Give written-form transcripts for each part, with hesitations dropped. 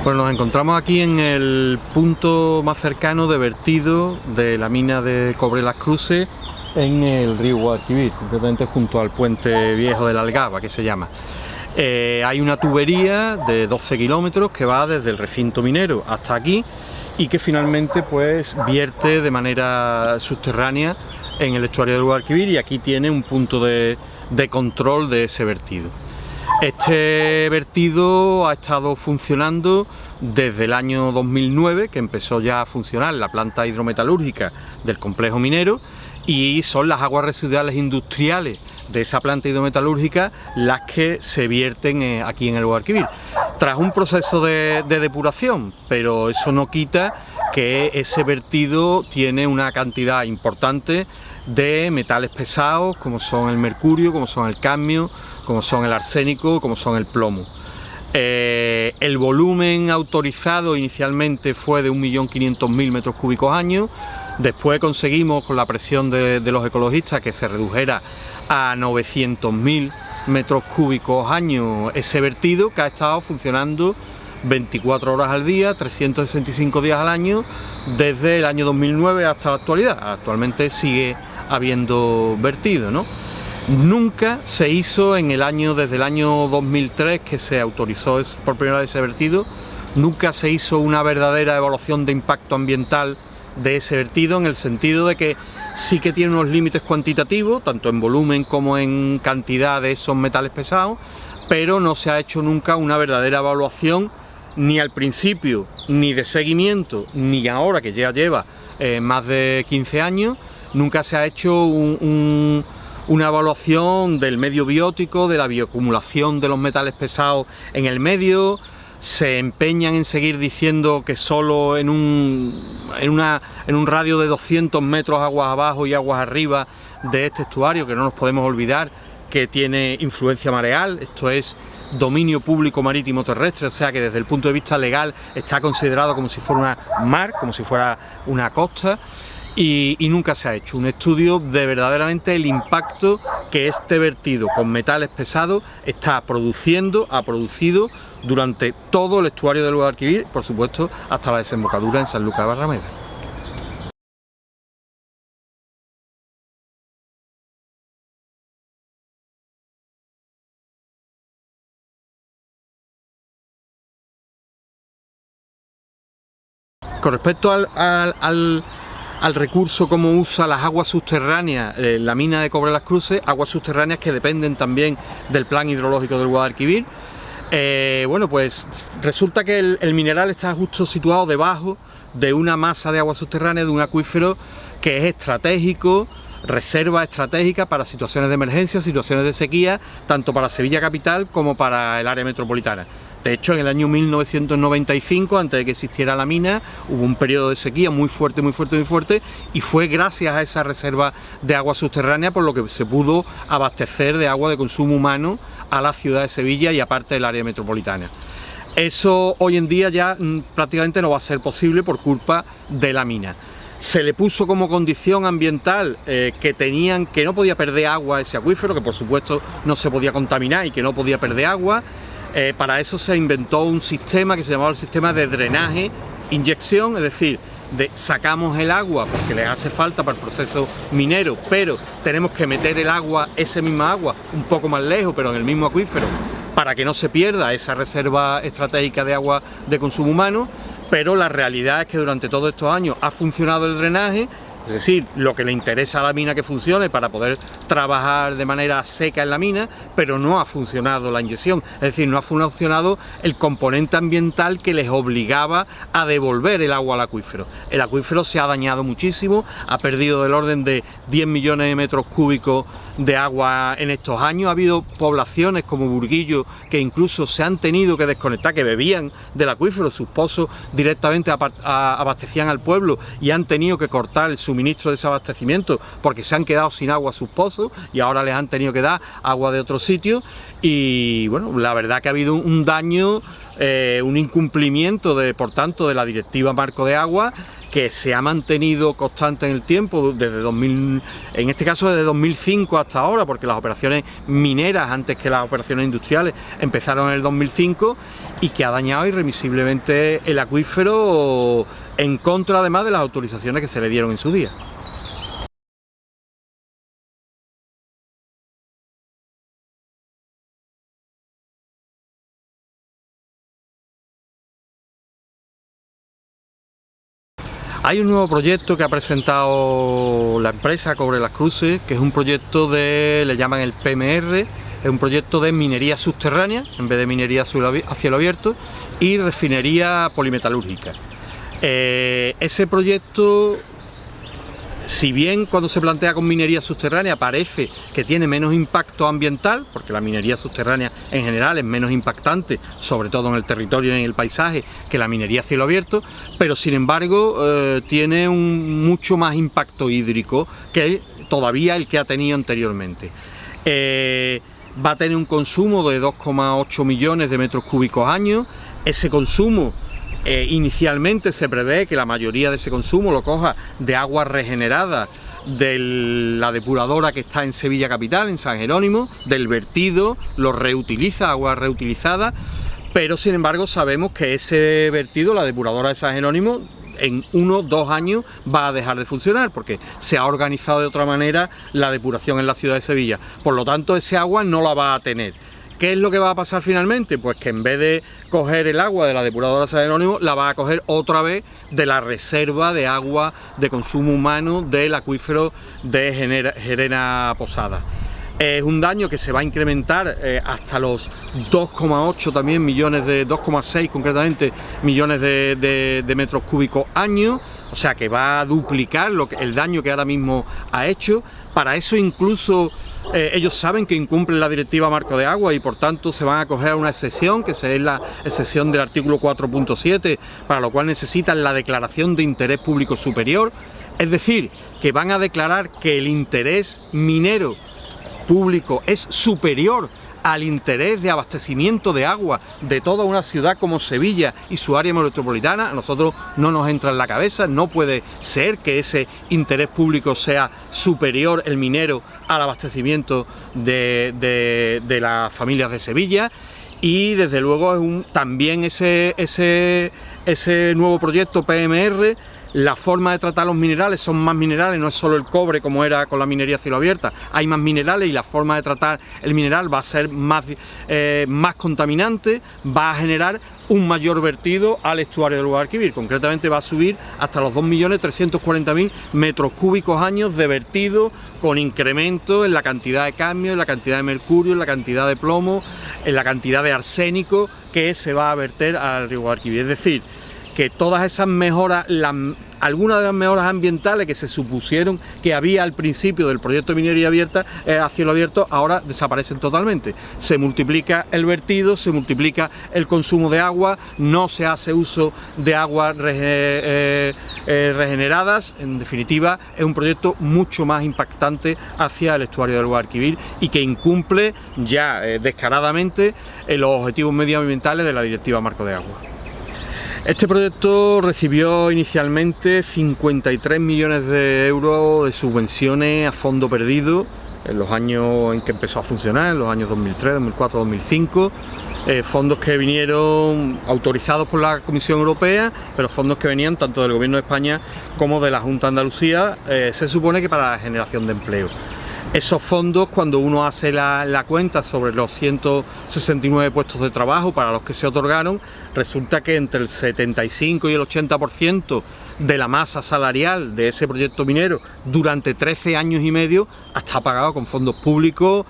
Pues nos encontramos aquí en el punto más cercano de vertido de la mina de Cobre Las Cruces en el río Guadalquivir, concretamente junto al puente viejo de la Algaba, que se llama. Hay una tubería de 12 kilómetros que va desde el recinto minero hasta aquí y que finalmente pues vierte de manera subterránea en el estuario del Guadalquivir, y aquí tiene un punto de control de ese vertido. Este vertido ha estado funcionando desde el año 2009, que empezó ya a funcionar la planta hidrometalúrgica del complejo minero, y son las aguas residuales industriales de esa planta hidrometalúrgica las que se vierten aquí en el Guadalquivir, tras un proceso de depuración, pero eso no quita que ese vertido tiene una cantidad importante de metales pesados, como son el mercurio, como son el cadmio, como son el arsénico, como son el plomo. El volumen autorizado inicialmente fue de 1.500.000 metros cúbicos año. Después conseguimos, con la presión de los ecologistas, que se redujera a 900.000 metros cúbicos año ese vertido, que ha estado funcionando 24 horas al día, 365 días al año, desde el año 2009 hasta la actualidad. Actualmente sigue habiendo vertido, ¿no? Nunca se hizo desde el año 2003, que se autorizó por primera vez ese vertido, nunca se hizo una verdadera evaluación de impacto ambiental de ese vertido, en el sentido de que sí que tiene unos límites cuantitativos, tanto en volumen como en cantidad de esos metales pesados, pero no se ha hecho nunca una verdadera evaluación, ni al principio, ni de seguimiento, ni ahora, que ya lleva más de 15 años, nunca se ha hecho una evaluación del medio biótico, de la bioacumulación de los metales pesados en el medio. Se empeñan en seguir diciendo que solo en un radio de 200 metros aguas abajo y aguas arriba de este estuario, que no nos podemos olvidar que tiene influencia mareal, esto es dominio público marítimo terrestre, o sea que desde el punto de vista legal está considerado como si fuera una mar, como si fuera una costa. Y nunca se ha hecho un estudio de verdaderamente el impacto que este vertido con metales pesados ha producido durante todo el estuario del Guadalquivir, por supuesto hasta la desembocadura en Sanlúcar de Barrameda. Con respecto al recurso como usa las aguas subterráneas, la mina de Cobre Las Cruces, aguas subterráneas que dependen también del plan hidrológico del Guadalquivir. Bueno, pues resulta que el mineral está justo situado debajo de una masa de agua subterránea, de un acuífero que es estratégico, reserva estratégica para situaciones de emergencia, situaciones de sequía, tanto para Sevilla capital como para el área metropolitana. De hecho, en el año 1995, antes de que existiera la mina, hubo un periodo de sequía muy fuerte, y fue gracias a esa reserva de agua subterránea por lo que se pudo abastecer de agua de consumo humano a la ciudad de Sevilla y aparte del área metropolitana. Eso hoy en día ya prácticamente no va a ser posible por culpa de la mina. Se le puso como condición ambiental que no podía perder agua ese acuífero, que por supuesto no se podía contaminar y que no podía perder agua. Para eso se inventó un sistema que se llamaba el sistema de drenaje-inyección, es decir, sacamos el agua porque le hace falta para el proceso minero, pero tenemos que meter el agua, esa misma agua, un poco más lejos, pero en el mismo acuífero, para que no se pierda esa reserva estratégica de agua de consumo humano. Pero la realidad es que durante todos estos años ha funcionado el drenaje, es decir, lo que le interesa a la mina que funcione para poder trabajar de manera seca en la mina, pero no ha funcionado la inyección, es decir, no ha funcionado el componente ambiental que les obligaba a devolver el agua al acuífero. El acuífero se ha dañado muchísimo, ha perdido del orden de 10 millones de metros cúbicos de agua en estos años. Ha habido poblaciones como Burguillo que incluso se han tenido que desconectar, que bebían del acuífero, sus pozos directamente abastecían al pueblo y han tenido que cortar el suministro de ese abastecimiento porque se han quedado sin agua sus pozos y ahora les han tenido que dar agua de otro sitio. Y bueno, la verdad que ha habido un daño, un incumplimiento por tanto de la directiva marco de agua, que se ha mantenido constante en el tiempo, desde en este caso desde 2005 hasta ahora, porque las operaciones mineras, antes que las operaciones industriales, empezaron en el 2005, y que ha dañado irremisiblemente el acuífero, en contra además de las autorizaciones que se le dieron en su día. Hay un nuevo proyecto que ha presentado la empresa Cobre Las Cruces, que es un proyecto le llaman el PMR, es un proyecto de minería subterránea, en vez de minería a cielo abierto, y refinería polimetalúrgica. Ese proyecto, si bien cuando se plantea con minería subterránea parece que tiene menos impacto ambiental, porque la minería subterránea en general es menos impactante, sobre todo en el territorio y en el paisaje, que la minería a cielo abierto, pero sin embargo tiene mucho más impacto hídrico que todavía el que ha tenido anteriormente. Va a tener un consumo de 2,8 millones de metros cúbicos año. Ese consumo, inicialmente se prevé que la mayoría de ese consumo lo coja de agua regenerada de la depuradora que está en Sevilla capital, en San Jerónimo, del vertido, lo reutiliza, agua reutilizada, pero sin embargo sabemos que ese vertido, la depuradora de San Jerónimo, en 1 o 2 años va a dejar de funcionar, porque se ha organizado de otra manera la depuración en la ciudad de Sevilla. Por lo tanto, ese agua no la va a tener. ¿Qué es lo que va a pasar finalmente? Pues que en vez de coger el agua de la depuradora San Jerónimo, la va a coger otra vez de la reserva de agua de consumo humano del acuífero de Gerena Posada. Es un daño que se va a incrementar hasta los 2,8 también millones 2,6 concretamente millones de metros cúbicos año, o sea que va a duplicar el daño que ahora mismo ha hecho. Para eso incluso ellos saben que incumplen la directiva marco de agua y por tanto se van a acoger a una excepción, que es la excepción del artículo 4.7, para lo cual necesitan la declaración de interés público superior, es decir, que van a declarar que el interés minero público es superior al interés de abastecimiento de agua de toda una ciudad como Sevilla y su área metropolitana. A nosotros no nos entra en la cabeza, no puede ser que ese interés público sea superior, el minero, al abastecimiento de las familias de Sevilla. Y desde luego también ese nuevo proyecto PMR, la forma de tratar los minerales, son más minerales, no es solo el cobre como era con la minería a cielo abierta, hay más minerales y la forma de tratar el mineral va a ser más contaminante, va a generar un mayor vertido al estuario del Guadalquivir. Concretamente va a subir hasta los 2.340.000 metros cúbicos años de vertido, con incremento en la cantidad de cadmio, en la cantidad de mercurio, en la cantidad de plomo, en la cantidad de arsénico que se va a verter al río Guadalquivir. Es decir, que todas esas mejoras, algunas de las mejoras ambientales que se supusieron que había al principio del proyecto de minería abierta a cielo abierto, ahora desaparecen totalmente. Se multiplica el vertido, se multiplica el consumo de agua, no se hace uso de aguas regeneradas. En definitiva, es un proyecto mucho más impactante hacia el estuario del Guadalquivir y que incumple ya descaradamente los objetivos medioambientales de la Directiva Marco de Agua. Este proyecto recibió inicialmente 53 millones de euros de subvenciones a fondo perdido en los años en que empezó a funcionar, en los años 2003, 2004, 2005, fondos que vinieron autorizados por la Comisión Europea, pero fondos que venían tanto del Gobierno de España como de la Junta de Andalucía, se supone que para la generación de empleo. Esos fondos, cuando uno hace la cuenta sobre los 169 puestos de trabajo para los que se otorgaron, resulta que entre el 75 y el 80% de la masa salarial de ese proyecto minero durante 13 años y medio está pagado con fondos públicos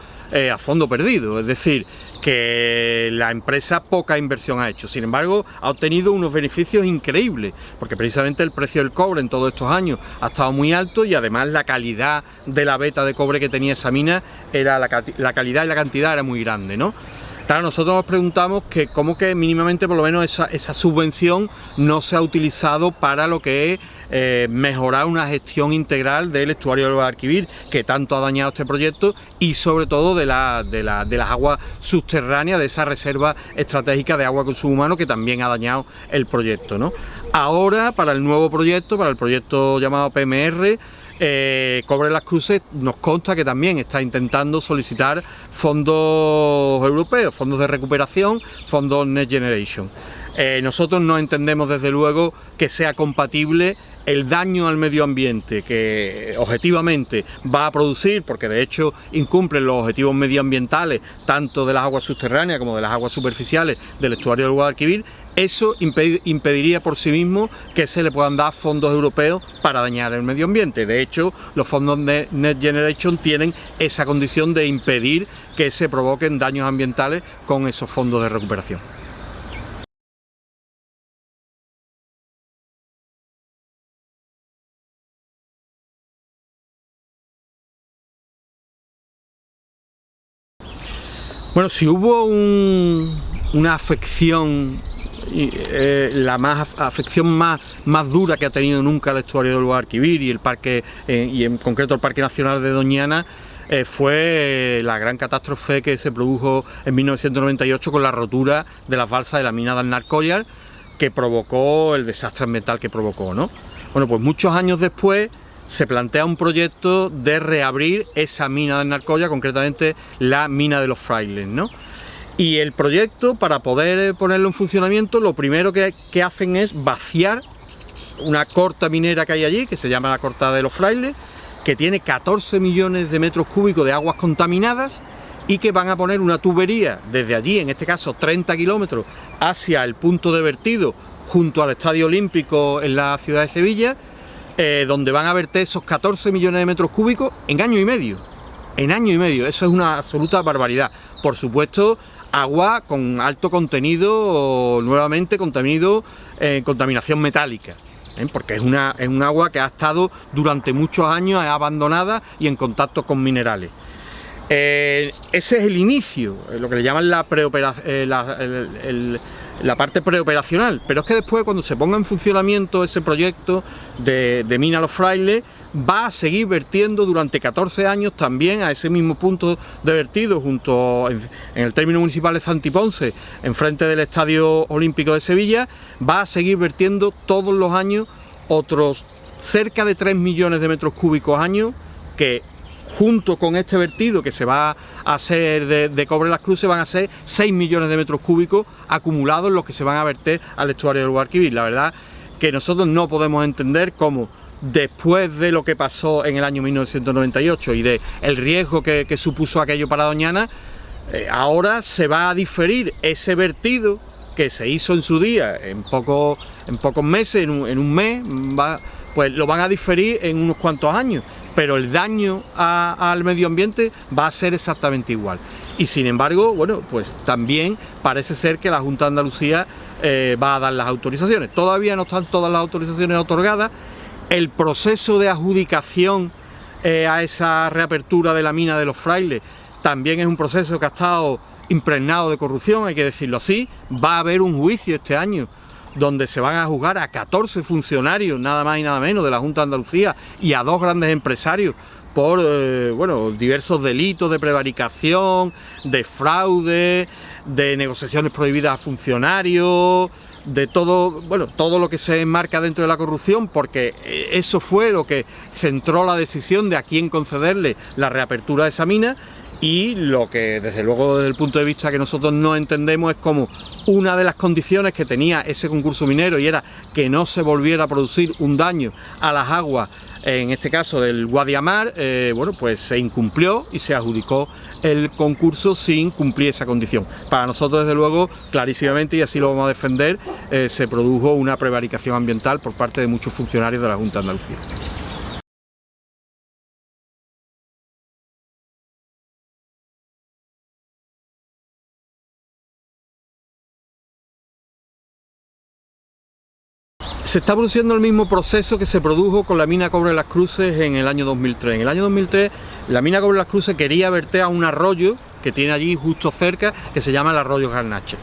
a fondo perdido. Es decir, que la empresa poca inversión ha hecho. Sin embargo, ha obtenido unos beneficios increíbles, porque precisamente el precio del cobre en todos estos años ha estado muy alto y además la calidad de la veta de cobre que tenía esa mina, la calidad y la cantidad era muy grande, ¿no? Claro, nosotros nos preguntamos que cómo que mínimamente por lo menos esa subvención no se ha utilizado para lo que es mejorar una gestión integral del estuario del Guadalquivir, que tanto ha dañado este proyecto, y sobre todo de las aguas subterráneas, de esa reserva estratégica de agua de consumo humano que también ha dañado el proyecto, ¿no? Ahora, para el nuevo proyecto, para el proyecto llamado PMR, Cobre Las Cruces, nos consta que también está intentando solicitar fondos europeos, fondos de recuperación, fondos Next Generation. Nosotros no entendemos desde luego que sea compatible el daño al medio ambiente que objetivamente va a producir, porque de hecho incumplen los objetivos medioambientales tanto de las aguas subterráneas como de las aguas superficiales del estuario del Guadalquivir. Eso impediría por sí mismo que se le puedan dar fondos europeos para dañar el medio ambiente. De hecho, los fondos Next Generation tienen esa condición de impedir que se provoquen daños ambientales con esos fondos de recuperación. Bueno, si hubo una afección, la afección más dura que ha tenido nunca el estuario del Guadalquivir y el parque, y en concreto el Parque Nacional de Doñana, fue la gran catástrofe que se produjo en 1998 con la rotura de las balsas de la mina de Alnarcollar, que provocó el desastre ambiental que provocó, ¿no? Bueno, pues muchos años después se plantea un proyecto de reabrir esa mina de Alnarcollar, concretamente la mina de los Frailes, ¿no? Y el proyecto, para poder ponerlo en funcionamiento, lo primero que hacen es vaciar una corta minera que hay allí, que se llama la Corta de los Frailes, que tiene 14 millones de metros cúbicos de aguas contaminadas, y que van a poner una tubería desde allí, en este caso 30 kilómetros, hacia el punto de vertido junto al Estadio Olímpico en la ciudad de Sevilla, donde van a verter esos 14 millones de metros cúbicos en año y medio. En año y medio, eso es una absoluta barbaridad. Por supuesto, agua con alto contenido, nuevamente contenido en contaminación metálica, porque es un agua que ha estado durante muchos años abandonada y en contacto con minerales. Ese es el inicio, lo que le llaman la parte preoperacional, pero es que después, cuando se ponga en funcionamiento ese proyecto de mina Los Frailes, va a seguir vertiendo durante 14 años también a ese mismo punto de vertido, junto en el término municipal de Santiponce, enfrente del Estadio Olímpico de Sevilla. Va a seguir vertiendo todos los años otros cerca de 3 millones de metros cúbicos año, que junto con este vertido que se va a hacer de Cobre Las Cruces van a ser 6 millones de metros cúbicos acumulados los que se van a verter al estuario del Guadalquivir. La verdad que nosotros no podemos entender cómo, después de lo que pasó en el año 1998 y de el riesgo que supuso aquello para Doñana, ahora se va a diferir ese vertido que se hizo en su día en pocos meses, en un mes, pues lo van a diferir en unos cuantos años, pero el daño al medio ambiente va a ser exactamente igual. Y sin embargo, bueno, pues también parece ser que la Junta de Andalucía va a dar las autorizaciones. Todavía no están todas las autorizaciones otorgadas. El proceso de adjudicación a esa reapertura de la mina de los Frailes también es un proceso que ha estado impregnado de corrupción, hay que decirlo así. Va a haber un juicio este año donde se van a juzgar a 14 funcionarios, nada más y nada menos, de la Junta de Andalucía, y a 2 grandes empresarios por bueno, diversos delitos de prevaricación, de fraude, de negociaciones prohibidas a funcionarios, de todo, bueno, todo lo que se enmarca dentro de la corrupción, porque eso fue lo que centró la decisión de a quién concederle la reapertura de esa mina. Y lo que desde luego desde el punto de vista que nosotros no entendemos es como una de las condiciones que tenía ese concurso minero, y era que no se volviera a producir un daño a las aguas, en este caso del Guadiamar, bueno, pues se incumplió y se adjudicó el concurso sin cumplir esa condición. Para nosotros, desde luego, clarísimamente, y así lo vamos a defender, se produjo una prevaricación ambiental por parte de muchos funcionarios de la Junta de Andalucía. Se está produciendo el mismo proceso que se produjo con la mina Cobre Las Cruces en el año 2003. En el año 2003 la mina Cobre Las Cruces quería verter a un arroyo que tiene allí justo cerca, que se llama el arroyo Garnacha.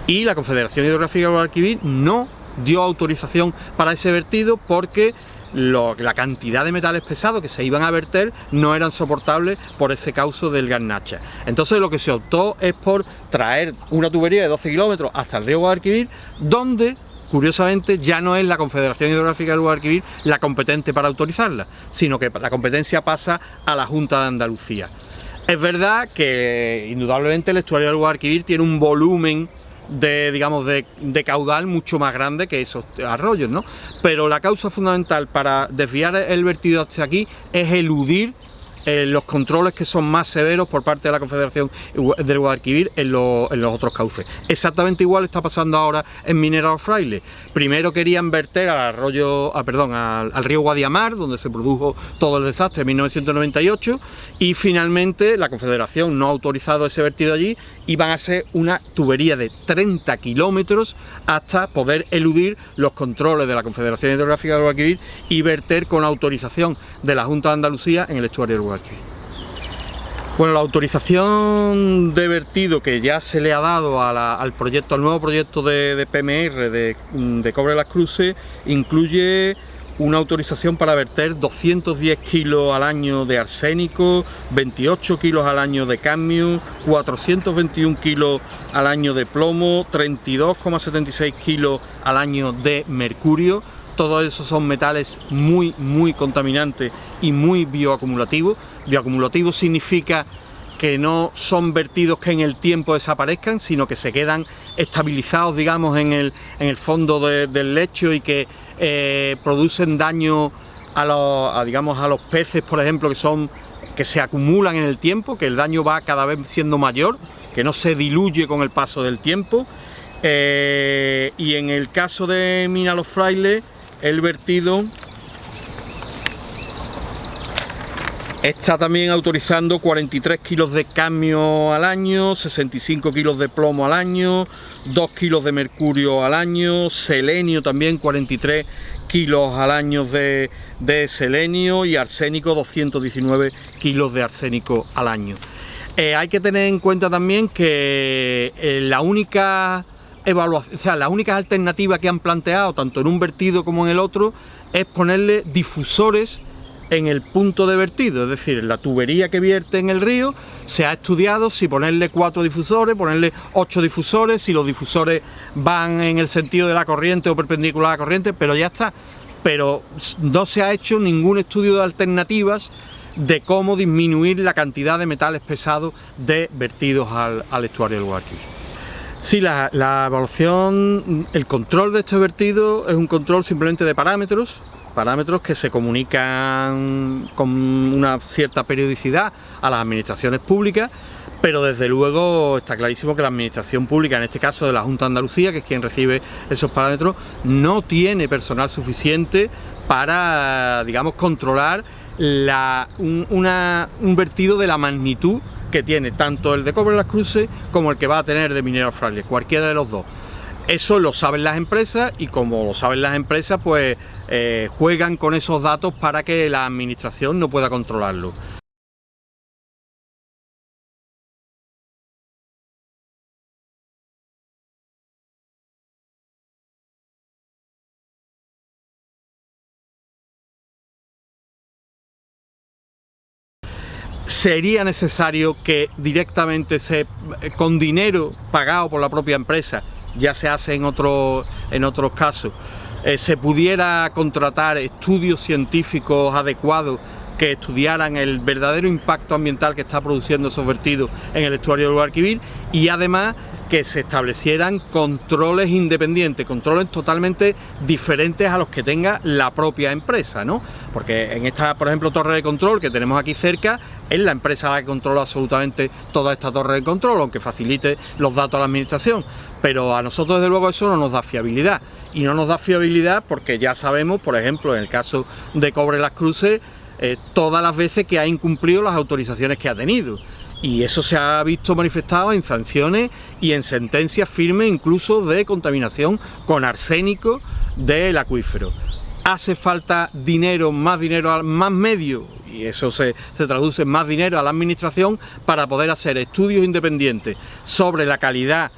Y la Confederación Hidrográfica del Guadalquivir no dio autorización para ese vertido porque la cantidad de metales pesados que se iban a verter no eran soportables por ese cauce del Garnacha. Entonces lo que se optó es por traer una tubería de 12 kilómetros hasta el río Guadalquivir, donde curiosamente ya no es la Confederación Hidrográfica del Guadalquivir la competente para autorizarla, sino que la competencia pasa a la Junta de Andalucía. Es verdad que indudablemente el estuario del Guadalquivir tiene un volumen de caudal mucho más grande que esos arroyos, ¿no? Pero la causa fundamental para desviar el vertido hasta aquí es eludir los controles que son más severos por parte de la Confederación del Guadalquivir en los otros cauces. Exactamente igual está pasando ahora en Minera Los Frailes. Primero querían verter al río Guadiamar, donde se produjo todo el desastre en 1998, y finalmente la Confederación no ha autorizado ese vertido allí y van a hacer una tubería de 30 kilómetros hasta poder eludir los controles de la Confederación Hidrográfica del Guadalquivir y verter con autorización de la Junta de Andalucía en el estuario del Guadalquivir. Bueno, la autorización de vertido que ya se le ha dado al nuevo proyecto de PMR de Cobre Las Cruces incluye una autorización para verter 210 kilos al año de arsénico, 28 kilos al año de cadmio, 421 kilos al año de plomo, 32,76 kilos al año de mercurio. Todos esos son metales muy contaminantes y muy bioacumulativos. Bioacumulativos significa que no son vertidos que en el tiempo desaparezcan, sino que se quedan estabilizados, digamos, en el fondo del lecho y que producen daño a los peces, por ejemplo, que se acumulan en el tiempo, que el daño va cada vez siendo mayor, que no se diluye con el paso del tiempo. Y en el caso de Mina Los Frailes, el vertido está también autorizando 43 kilos de cadmio al año, 65 kilos de plomo al año, 2 kilos de mercurio al año, selenio también 43 kilos al año de selenio y arsénico 219 kilos de arsénico al año. Hay que tener en cuenta también que la única evaluación, o sea, las únicas alternativas que han planteado, tanto en un vertido como en el otro, es ponerle difusores en el punto de vertido, es decir, en la tubería que vierte en el río se ha estudiado si ponerle 4 difusores, ponerle 8 difusores, si los difusores van en el sentido de la corriente o perpendicular a la corriente, pero ya está. Pero no se ha hecho ningún estudio de alternativas de cómo disminuir la cantidad de metales pesados de vertidos al estuario del Guadalquivir. Sí, la evaluación, el control de este vertido es un control simplemente de parámetros que se comunican con una cierta periodicidad a las administraciones públicas, pero desde luego está clarísimo que la administración pública, en este caso de la Junta de Andalucía, que es quien recibe esos parámetros, no tiene personal suficiente para, digamos, controlar un vertido de la magnitud que tiene tanto el de Cobre Las Cruces como el que va a tener de Minera Los Frailes, cualquiera de los dos. Eso lo saben las empresas y como lo saben las empresas, pues juegan con esos datos para que la administración no pueda controlarlo. Sería necesario que directamente con dinero pagado por la propia empresa, ya se hace en otros casos, se pudiera contratar estudios científicos adecuados que estudiaran el verdadero impacto ambiental que está produciendo esos vertidos en el estuario del Guadalquivir y además que se establecieran controles independientes, controles totalmente diferentes a los que tenga la propia empresa, ¿no? Porque en esta, por ejemplo, torre de control que tenemos aquí cerca, es la empresa la que controla absolutamente toda esta torre de control, aunque facilite los datos a la administración, pero a nosotros desde luego eso no nos da fiabilidad, y no nos da fiabilidad porque ya sabemos, por ejemplo, en el caso de Cobre Las Cruces, todas las veces que ha incumplido las autorizaciones que ha tenido, y eso se ha visto manifestado en sanciones y en sentencias firmes incluso de contaminación con arsénico del acuífero. hace falta dinero, más medios, y eso se traduce en más dinero a la administración para poder hacer estudios independientes sobre la calidad,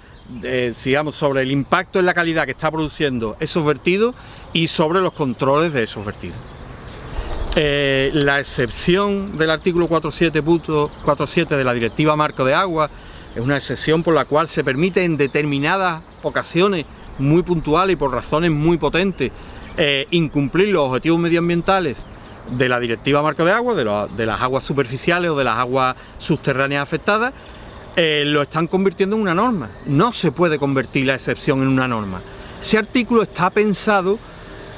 digamos, sobre el impacto en la calidad que está produciendo esos vertidos y sobre los controles de esos vertidos. La excepción del artículo 4.7 de la Directiva Marco de Agua es una excepción por la cual se permite en determinadas ocasiones muy puntuales y por razones muy potentes incumplir los objetivos medioambientales de la Directiva Marco de Agua, de las aguas superficiales o de las aguas subterráneas afectadas. Lo están convirtiendo en una norma. No se puede convertir la excepción en una norma. Ese artículo está pensado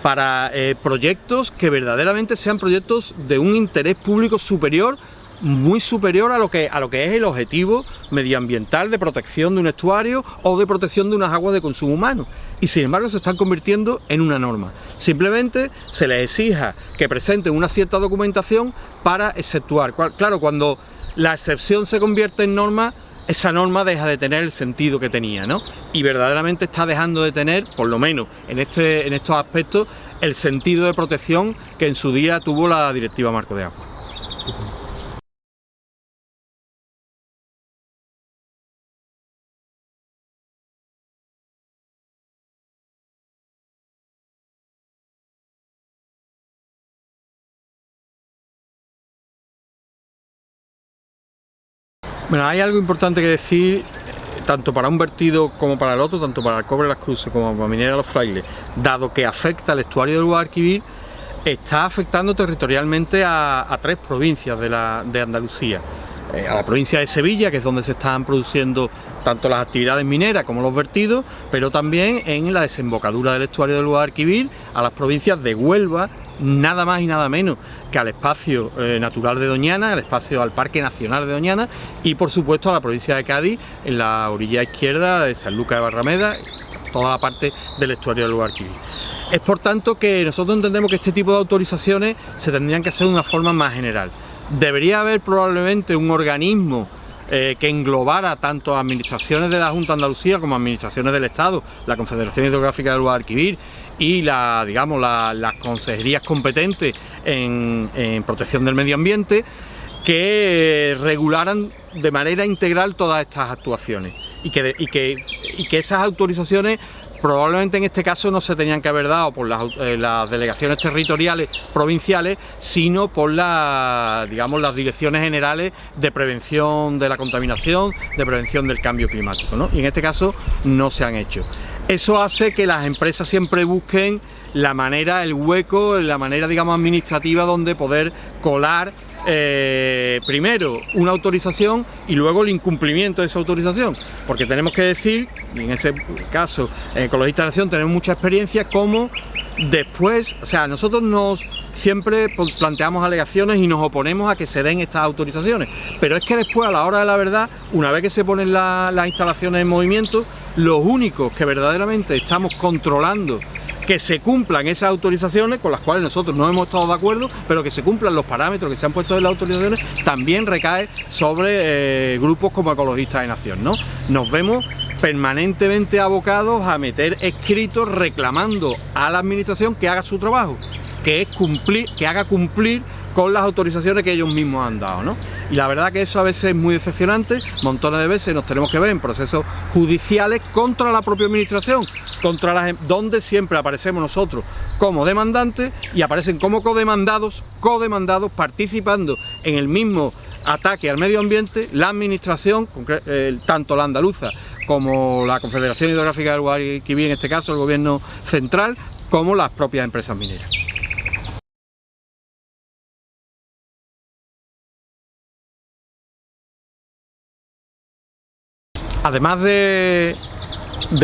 para proyectos que verdaderamente sean proyectos de un interés público superior, muy superior a lo que es el objetivo medioambiental de protección de un estuario o de protección de unas aguas de consumo humano, y sin embargo se están convirtiendo en una norma. Simplemente se les exija que presenten una cierta documentación para exceptuar. Claro, cuando la excepción se convierte en norma, esa norma deja de tener el sentido que tenía, ¿no? Y verdaderamente está dejando de tener, por lo menos en estos aspectos, el sentido de protección que en su día tuvo la Directiva Marco de Agua. Bueno, hay algo importante que decir, tanto para un vertido como para el otro, tanto para el Cobre de las Cruces como para Minera de los Frailes, dado que afecta al estuario del Guadalquivir, está afectando territorialmente a 3 provincias de Andalucía. A la provincia de Sevilla, que es donde se están produciendo tanto las actividades mineras como los vertidos, pero también en la desembocadura del estuario del Guadalquivir, a las provincias de Huelva, nada más y nada menos que al espacio natural de Doñana, al Parque Nacional de Doñana, y por supuesto a la provincia de Cádiz, en la orilla izquierda de Sanlúcar de Barrameda, toda la parte del estuario del Guadalquivir. Es por tanto que nosotros entendemos que este tipo de autorizaciones se tendrían que hacer de una forma más general. Debería haber probablemente un organismo que englobara tanto a administraciones de la Junta de Andalucía como administraciones del Estado, la Confederación Hidrográfica del Guadalquivir y las consejerías competentes en protección del medio ambiente, que regularan de manera integral todas estas actuaciones y que esas autorizaciones probablemente en este caso no se tenían que haber dado por las delegaciones territoriales provinciales, sino por las direcciones generales de prevención de la contaminación, de prevención del cambio climático, ¿no? Y en este caso no se han hecho. Eso hace que las empresas siempre busquen la manera, el hueco, la manera, digamos, administrativa donde poder colar primero una autorización y luego el incumplimiento de esa autorización, porque tenemos que decir, y en ese caso en Ecologistas de la Nación tenemos mucha experiencia, como después, o sea, nosotros siempre planteamos alegaciones y nos oponemos a que se den estas autorizaciones, pero es que después, a la hora de la verdad, una vez que se ponen las instalaciones en movimiento, los únicos que verdaderamente estamos controlando que se cumplan esas autorizaciones, con las cuales nosotros no hemos estado de acuerdo, pero que se cumplan los parámetros que se han puesto en las autorizaciones, también recae sobre grupos como Ecologistas de Nación, ¿no? Nos vemos permanentemente abocados a meter escritos reclamando a la administración que haga su trabajo, que haga cumplir con las autorizaciones que ellos mismos han dado, ¿no? Y la verdad que eso a veces es muy decepcionante. Montones de veces nos tenemos que ver en procesos judiciales contra la propia administración, donde siempre aparecemos nosotros como demandantes y aparecen como codemandados participando en el mismo ataque al medio ambiente, la administración, tanto la andaluza como la Confederación Hidrográfica del Guadalquivir, en este caso el gobierno central, como las propias empresas mineras. Además de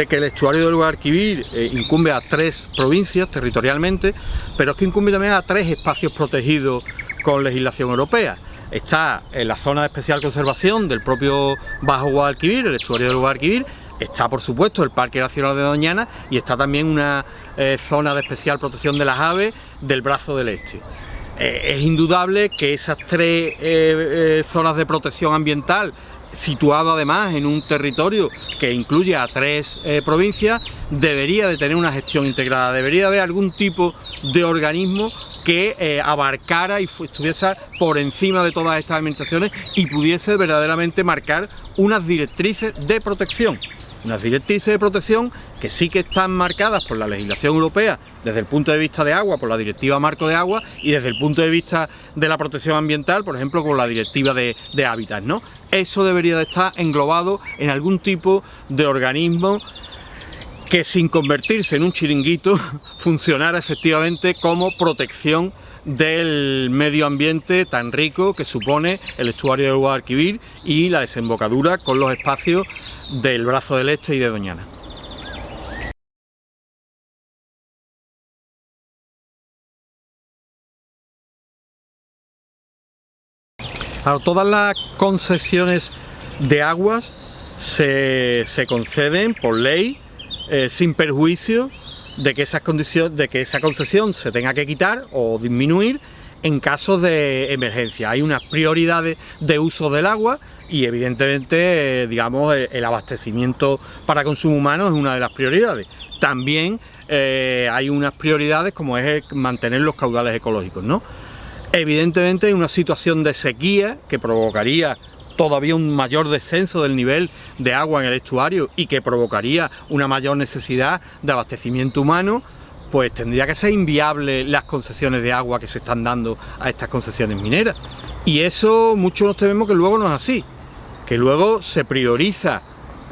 que el estuario del Guadalquivir incumbe a 3 provincias territorialmente, pero es que incumbe también a 3 espacios protegidos con legislación europea. Está en la zona de especial conservación del propio Bajo Guadalquivir, el estuario del Guadalquivir, está por supuesto el Parque Nacional de Doñana y está también una zona de especial protección de las aves del Brazo del Este. Es indudable que esas 3 zonas de protección ambiental situado además en un territorio que incluye a 3 provincias, debería de tener una gestión integrada, debería haber algún tipo de organismo que abarcara y estuviese por encima de todas estas administraciones y pudiese verdaderamente marcar unas directrices de protección. Unas directrices de protección que sí que están marcadas por la legislación europea desde el punto de vista de agua, por la Directiva Marco de Agua, y desde el punto de vista de la protección ambiental, por ejemplo, con la Directiva de Hábitats, ¿no? Eso debería de estar englobado en algún tipo de organismo que, sin convertirse en un chiringuito, funcionara efectivamente como protección del medio ambiente tan rico que supone el estuario del Guadalquivir y la desembocadura con los espacios del Brazo del Este y de Doñana. Claro, todas las concesiones de aguas se conceden por ley sin perjuicio de que esa concesión se tenga que quitar o disminuir en casos de emergencia. Hay unas prioridades de uso del agua y evidentemente digamos el abastecimiento para consumo humano es una de las prioridades. También hay unas prioridades como es mantener los caudales ecológicos, ¿no? Evidentemente hay una situación de sequía que provocaría todavía un mayor descenso del nivel de agua en el estuario y que provocaría una mayor necesidad de abastecimiento humano, pues tendría que ser inviable las concesiones de agua que se están dando a estas concesiones mineras. Y eso muchos nos tememos que luego no es así, que luego se prioriza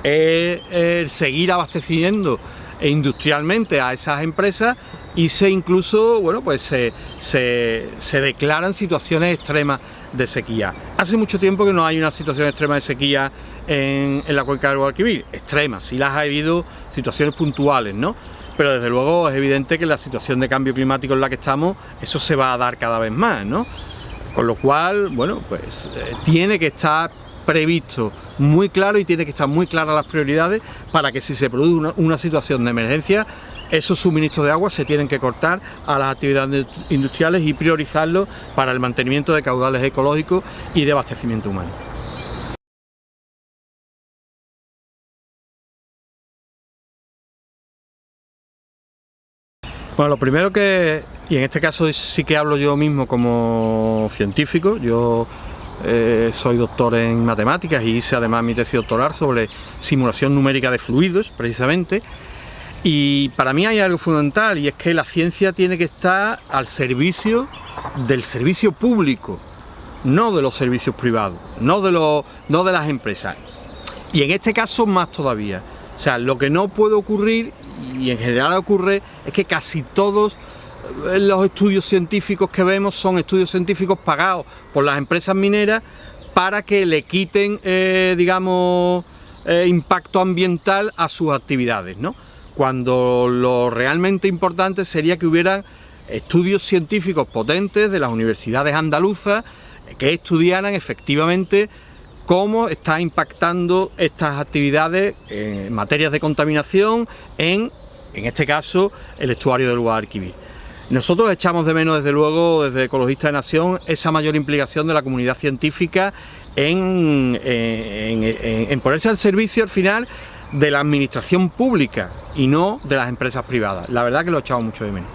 el seguir abasteciendo industrialmente a esas empresas y incluso, bueno, pues se declaran situaciones extremas de sequía. Hace mucho tiempo que no hay una situación extrema de sequía en la cuenca del Guadalquivir, extremas, sí las ha habido situaciones puntuales, ¿no? Pero desde luego es evidente que en la situación de cambio climático en la que estamos, eso se va a dar cada vez más, ¿no? Con lo cual, bueno, pues tiene que estar previsto muy claro y tiene que estar muy claras las prioridades para que si se produce una situación de emergencia, esos suministros de agua se tienen que cortar a las actividades industriales y priorizarlos para el mantenimiento de caudales ecológicos y de abastecimiento humano. Bueno, lo primero que, y en este caso sí que hablo yo mismo como científico, yo soy doctor en matemáticas y hice además mi tesis doctoral sobre simulación numérica de fluidos, precisamente, y para mí hay algo fundamental y es que la ciencia tiene que estar al servicio del servicio público, no de los servicios privados, no de las empresas, y en este caso más todavía. O sea, lo que no puede ocurrir, y en general ocurre, es que casi todos los estudios científicos que vemos son estudios científicos pagados por las empresas mineras para que le quiten, digamos, impacto ambiental a sus actividades, ¿no? Cuando lo realmente importante sería que hubiera estudios científicos potentes de las universidades andaluzas que estudiaran efectivamente cómo está impactando estas actividades en materias de contaminación en este caso, el estuario del Guadalquivir. Nosotros echamos de menos, desde luego, desde Ecologistas de Nación, esa mayor implicación de la comunidad científica en ponerse al servicio, al final, de la administración pública y no de las empresas privadas. La verdad que lo echamos mucho de menos.